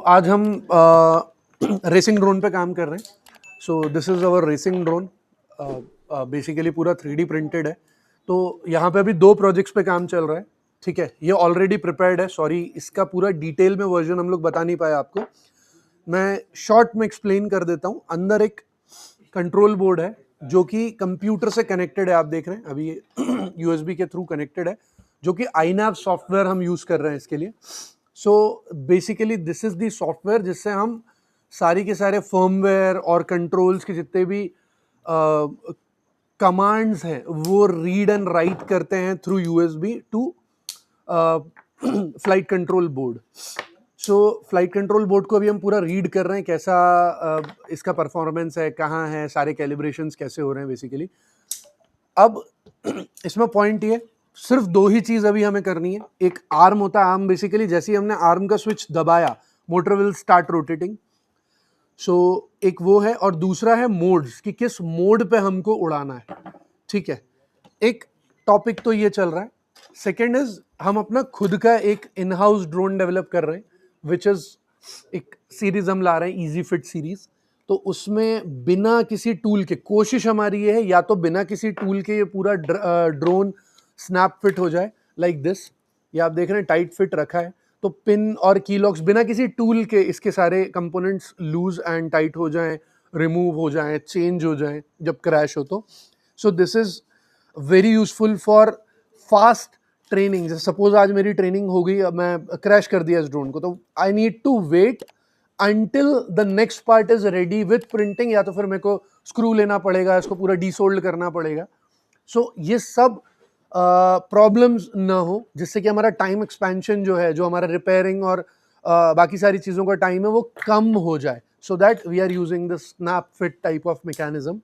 आज हम racing drone पे काम कर रहे हैं। This is our racing drone. Basically पूरा 3D प्रिंटेड है। तो यहाँ पे अभी 2 प्रोजेक्ट्स पे काम चल रहा है, ठीक है। ये ऑलरेडी प्रिपेयर्ड है, सॉरी इसका पूरा डिटेल में वर्जन हम लोग बता नहीं पाए आपको। मैं शॉर्ट में एक्सप्लेन कर देता हूँ। अंदर एक कंट्रोल बोर्ड है जो कि कंप्यूटर से कनेक्टेड है। आप देख रहे हैं अभी ये USB के थ्रू कनेक्टेड है, जो कि iNav सॉफ्टवेयर हम यूज़ कर रहे हैं इसके लिए। Basically this is the software जिससे हम सारी के सारे फर्मवेयर और कंट्रोल्स के जितने भी कमांड्स हैं वो रीड एंड राइट करते हैं through USB to flight control board. Flight control board को अभी हम पूरा रीड कर रहे हैं, कैसा इसका परफॉर्मेंस है, कहाँ है, सारे कैलिब्रेशंस कैसे हो रहे हैं बेसिकली। अब इसमें पॉइंट ये, सिर्फ 2 ही चीज अभी हमें करनी है। एक आर्म होता है, आर्म बेसिकली जैसे ही हमने आर्म का स्विच दबाया मोटर विल स्टार्ट रोटेटिंग। एक वो है, और दूसरा है मोड्स कि किस मोड पे हमको उड़ाना है, ठीक है। एक टॉपिक तो ये चल रहा है। सेकेंड इज हम अपना खुद का एक इन हाउस ड्रोन डेवलप कर रहे हैं, विच इज एक सीरीज हम ला रहे हैं, इजी फिट सीरीज। तो उसमें बिना किसी टूल के, कोशिश हमारी ये है या तो बिना किसी टूल के ये पूरा ड्रोन स्नैप फिट हो जाए लाइक दिस। ये आप देख रहे हैं टाइट फिट रखा है, तो पिन और की लॉक्स बिना किसी टूल के इसके सारे कंपोनेंट्स लूज एंड टाइट हो जाएं, रिमूव हो जाएं, चेंज हो जाएं जब क्रैश हो तो। So this is very useful for fast training. Suppose आज मेरी ट्रेनिंग हो गई, अब मैं क्रैश कर दिया इस ड्रोन को, तो I need to wait until the next part is ready with printing, या तो फिर मेरे को स्क्रू लेना पड़ेगा, इसको पूरा डीसोल्ड करना पड़ेगा। ये सब प्रॉब्लम्स ना हो, जिससे कि हमारा टाइम एक्सपेंशन जो है, जो हमारा रिपेयरिंग और बाकी सारी चीज़ों का टाइम है वो कम हो जाए, so that we are using the snap fit type of mechanism.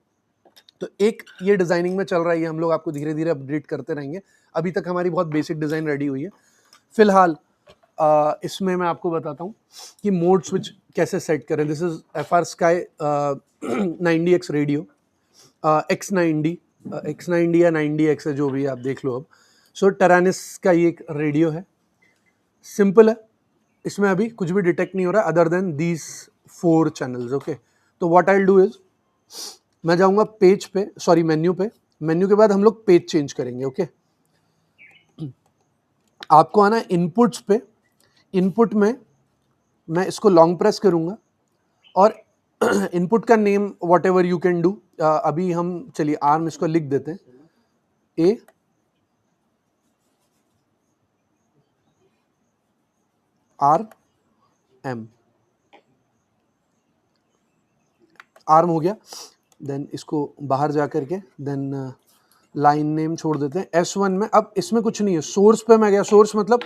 तो एक ये डिजाइनिंग में चल रहा है, हम लोग आपको धीरे धीरे अपडेट करते रहेंगे। अभी तक हमारी बहुत बेसिक डिजाइन रेडी हुई है। फिलहाल इसमें मैं आपको बताता हूँ कि मोड स्विच कैसे सेट करें। This is FR Sky 90X radio, X90 या 90X है, जो भी आप देख लो अब। टेरानिस का ये एक रेडियो है, सिंपल है। इसमें अभी कुछ भी डिटेक्ट नहीं हो रहा other than these 4 channels, okay. तो what I will do is, मैं जाऊंगा पेज पे, सॉरी मेन्यू पे। मेन्यू के बाद हम लोग पेज चेंज करेंगे, ओके। आपको आना इनपुट्स पे। इनपुट में मैं इसको लॉन्ग प्रेस करूंगा और इनपुट का name what ever you can do. अभी हम चलिए आर्म इसको लिख देते हैं, ए आर एम। आर्म हो गया। देन इसको बाहर जा करके देन लाइन नेम छोड़ देते हैं S1 में। अब इसमें कुछ नहीं है, सोर्स पे मैं गया। सोर्स मतलब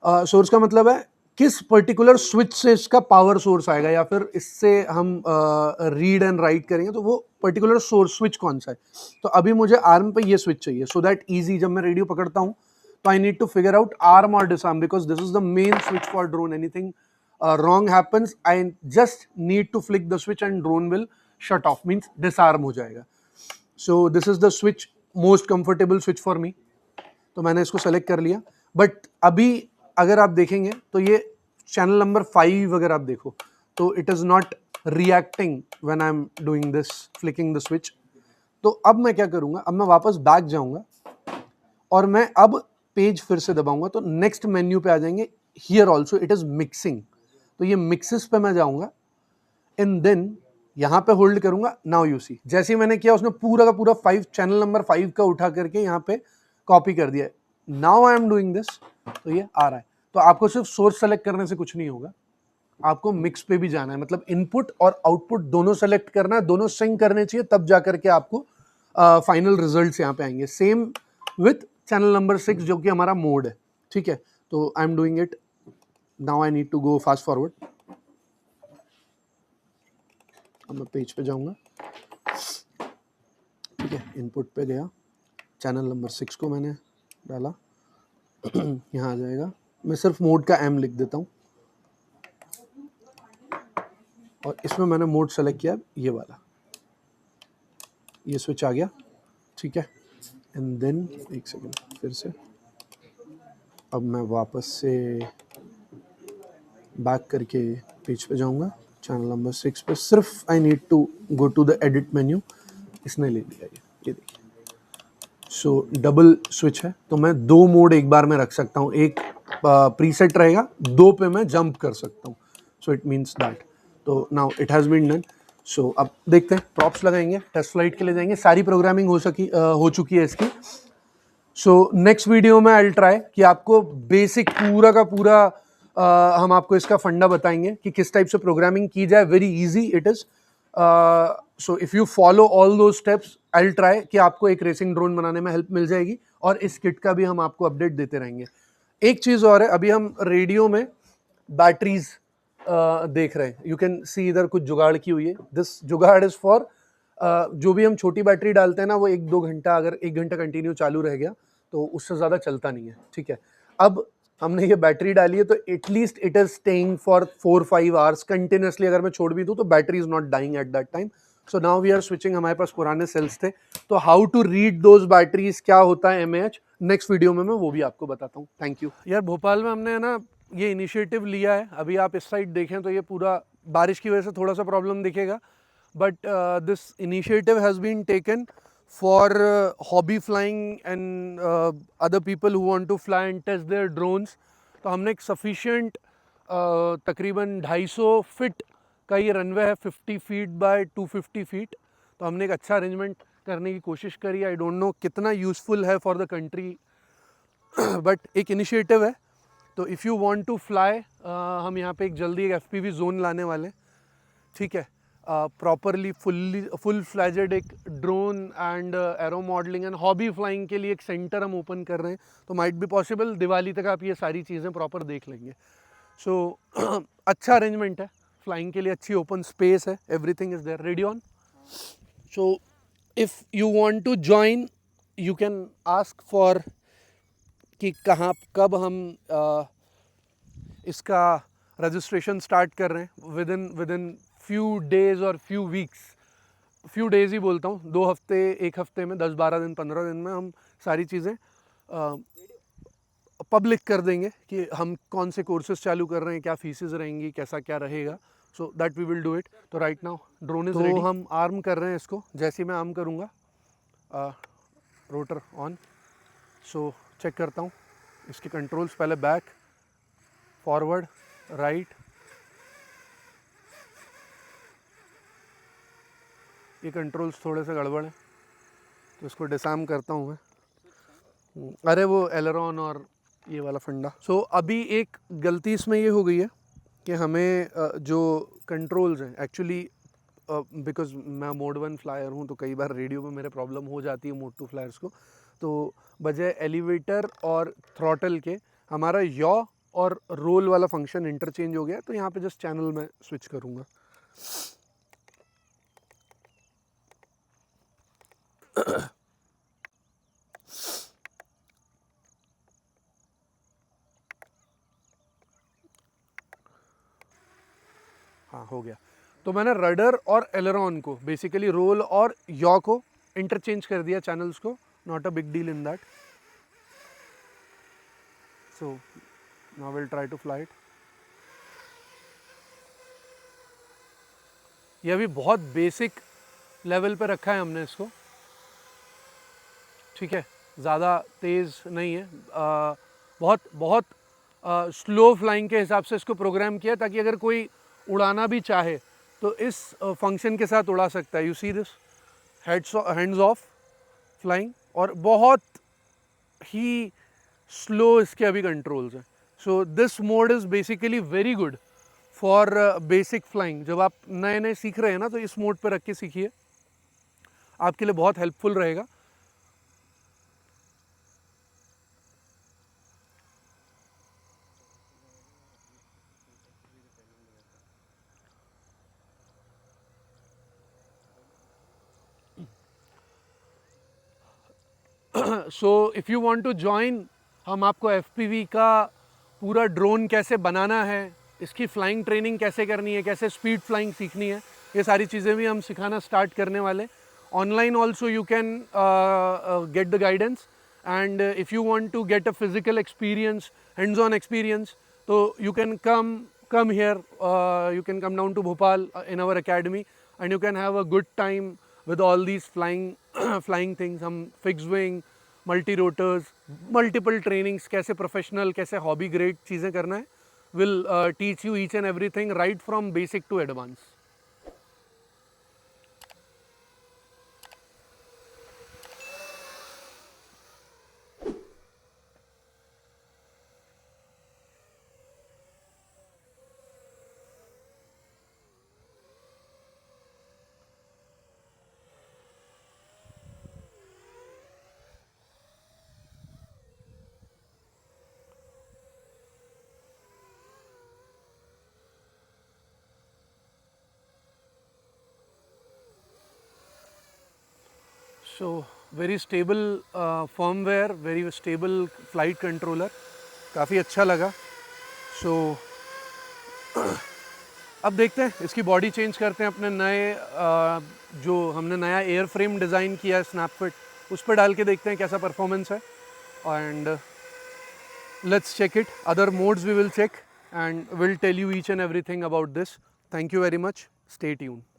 सोर्स का मतलब है किस पर्टिकुलर स्विच से इसका पावर सोर्स आएगा, या फिर इससे हम रीड एंड राइट करेंगे तो वो पर्टिकुलर सोर्स स्विच कौन सा है। तो अभी मुझे आर्म पे ये स्विच चाहिए, सो दैट इजी जब मैं रेडियो पकड़ता हूँ तो I need to figure out arm और disarm, because this is the main switch for drone. Anything wrong happens, I just need to flick the switch and drone will shut off, means disarm हो जाएगा। So this is the switch, most comfortable switch for me। तो मैंने इसको select कर लिया। But अभी अगर आप देखेंगे तो ये चैनल नंबर 5 अगर आप देखो तो it is not reacting when I am doing this flicking the switch. तो अब मैं क्या करूंगा, अब मैं वापस बैक जाऊंगा और मैं अब पेज फिर से दबाऊंगा तो नेक्स्ट मेन्यू पे आ जाएंगे। Here also it is mixing, तो ये मिक्सेस पे मैं जाऊंगा एंड देन यहाँ पे होल्ड करूंगा। नाउ यू सी, जैसे ही मैंने किया उसने पूरा का पूरा 5 चैनल नंबर 5 का उठा करके यहाँ पे कॉपी कर दिया। Now I am doing this, तो ये आ रहा है। तो आपको सिर्फ सोर्स सेलेक्ट करने से कुछ नहीं होगा, आपको मिक्स पे भी जाना है, मतलब इनपुट और आउटपुट दोनों सेलेक्ट करना है, दोनों सिंक करने चाहिए, तब जा करके आपको फाइनल रिजल्ट्स यहाँ पे आएंगे। सेम विथ चैनल नंबर 6 जो कि हमारा मोड है, ठीक है। तो I am doing it now, I need to go fast forward. अब मैं पेज पे जाऊंगा, ठीक है। इनपुट पे गया, चैनल नंबर 6 को मैंने डाला, यहाँ आ जाएगा। मैं सिर्फ मोड का M लिख देता हूँ और इसमें मैंने मोड सेलेक्ट किया ये वाला, ये स्विच आ गया, ठीक है। एंड देन एक सेकेंड फिर से, अब मैं वापस से बैक करके पेज पे जाऊंगा, चैनल नंबर 6 पे। सिर्फ I need to go to the edit menu, इसने ले लिया ये देखिए। सो डबल स्विच है, तो मैं 2 मोड एक बार में रख सकता हूँ। एक प्रीसेट रहेगा, 2 पे मैं जंप कर सकता हूँ। सो इट मीन्स दैट, तो now it has been done. So अब देखते हैं, प्रॉप्स लगाएंगे, टेस्ट फ्लाइट के लिए जाएंगे। सारी प्रोग्रामिंग हो चुकी है इसकी। सो नेक्स्ट वीडियो में आई ट्राई कि आपको बेसिक पूरा का पूरा हम आपको इसका फंडा बताएंगे कि किस टाइप से प्रोग्रामिंग की जाए। Very easy it is. So if you follow all दो स्टेप्स, आई ट्राई कि आपको एक रेसिंग ड्रोन बनाने में हेल्प मिल जाएगी, और इस किट का भी हम आपको अपडेट देते रहेंगे। एक चीज और है, अभी हम रेडियो में बैटरीज देख रहे हैं। यू कैन सी इधर कुछ जुगाड़ की हुई है। दिस जुगाड़ इज फॉर जो भी हम छोटी बैटरी डालते हैं ना, वो 1-2 घंटा, अगर 1 घंटा कंटिन्यू चालू रह गया तो उससे ज़्यादा चलता नहीं है, ठीक है। अब हमने ये बैटरी डाली है तो at least it is staying for 4-5 hours continuously. अगर मैं छोड़ भी दूँ तो battery is not dying at that time. So now we are switching. हमारे पास पुराने सेल्स थे, तो how to read those batteries, क्या होता है एमएएच, नेक्स्ट वीडियो में मैं वो भी आपको बताता हूँ। Thank you. यार भोपाल में हमने ना ये इनिशिएटिव लिया है। अभी आप इस साइड देखें तो ये पूरा बारिश की वजह से थोड़ा सा प्रॉब्लम दिखेगा, but this initiative has been taken for hobby flying and other people who want to fly and test their drones. तो हमने एक sufficient तकरीबन 250 फीट का ये रनवे है, 50 फीट बाय 250 फीट। तो हमने एक अच्छा अरेंजमेंट करने की कोशिश करी। आई डोंट नो कितना यूज़फुल है फॉर द कंट्री, बट एक इनिशिएटिव है। तो if you want to fly, हम यहाँ पे एक जल्दी एक FPV जोन लाने वाले, ठीक है। प्रॉपरली फुल फ्लैजेड एक drone and aero modelling and hobby flying के लिए एक सेंटर हम ओपन कर रहे हैं। तो माइट बी पॉसिबल दिवाली तक आप ये सारी चीज़ें प्रॉपर देख लेंगे। सो अच्छा अरेंजमेंट है फ्लाइंग के लिए, अच्छी ओपन स्पेस है, everything is there, ready on. So if you want to join, you can ask for कि कहाँ कब हम इसका रजिस्ट्रेशन स्टार्ट कर रहे हैं। विद इन फ्यू डेज और फ्यू वीक्स, फ्यू डेज ही बोलता हूँ, 2 हफ्ते, 1 हफ्ते में, 10-12 दिन, 15 दिन में हम सारी चीज़ें पब्लिक कर देंगे कि हम कौन से कोर्सेज चालू कर रहे हैं, क्या फीसेस रहेंगी, कैसा क्या रहेगा। So that we will do it. तो right now drone is ready. तो हम आर्म कर रहे हैं इसको। जैसे ही मैं आर्म करूँगा, रोटर ऑन। सो चेक करता हूँ इसके कंट्रोल्स। पहले बैक, फॉरवर्ड, राइट। ये कंट्रोल्स थोड़े से गड़बड़ हैं, तो इसको डिसआर्म करता हूँ मैं। अरे वो एलरॉन और ये वाला फंडा। सो अभी एक गलती इसमें ये हो गई है कि हमें जो कंट्रोल्स हैं, एक्चुअली बिकॉज मैं मोड 1 फ्लायर हूँ, तो कई बार रेडियो में मेरे प्रॉब्लम हो जाती है मोड 2 फ्लायर्स को। तो बजाय एलिवेटर और थ्रॉटल के हमारा यॉ और रोल वाला फंक्शन इंटरचेंज हो गया। तो यहाँ पे जस्ट चैनल में स्विच करूँगा। हाँ, हो गया। तो मैंने रडर और एलरॉन को, बेसिकली रोल और यॉ को इंटरचेंज कर दिया, चैनल्स को। Not a big deal in that. So now will try to fly it. ये अभी बहुत बेसिक लेवल पे रखा है हमने इसको, ठीक है, ज़्यादा तेज़ नहीं है। बहुत स्लो फ्लाइंग के हिसाब से इसको प्रोग्राम किया, ताकि अगर कोई उड़ाना भी चाहे तो इस फंक्शन के साथ उड़ा सकता है। You see this hands of flying, और बहुत ही स्लो इसके अभी कंट्रोल्स हैं। So this mode is basically very good for basic flying. जब आप नए नए सीख रहे हैं ना, तो इस मोड पे रख के सीखिए, आपके लिए बहुत हेल्पफुल रहेगा। So if you want to join, हम आपको FPV का पूरा ड्रोन कैसे बनाना है, इसकी फ़्लाइंग ट्रेनिंग कैसे करनी है, कैसे स्पीड फ्लाइंग सीखनी है, ये सारी चीज़ें भी हम सिखाना स्टार्ट करने वाले। Online also you can get the guidance, and if you want to get a physical experience, hands on experience, तो you can come come here, you can come down to Bhopal in our academy, and you can have a good time with all these flying flying things. हम fixed wing, multi rotors, multiple trainings, कैसे professional, कैसे hobby grade चीज़ें करना है, will teach you each and everything right from basic to advanced. So very stable firmware, very stable flight controller, काफ़ी अच्छा लगा. So अब देखते हैं, इसकी बॉडी चेंज करते हैं, अपने नए जो हमने नया एयर फ्रेम डिज़ाइन किया है स्नैपफिट, उस पर डाल के देखते हैं कैसा परफॉर्मेंस है. And let's check it. Other modes we will check and we'll tell you each and everything about this. Thank you very much. Stay tuned.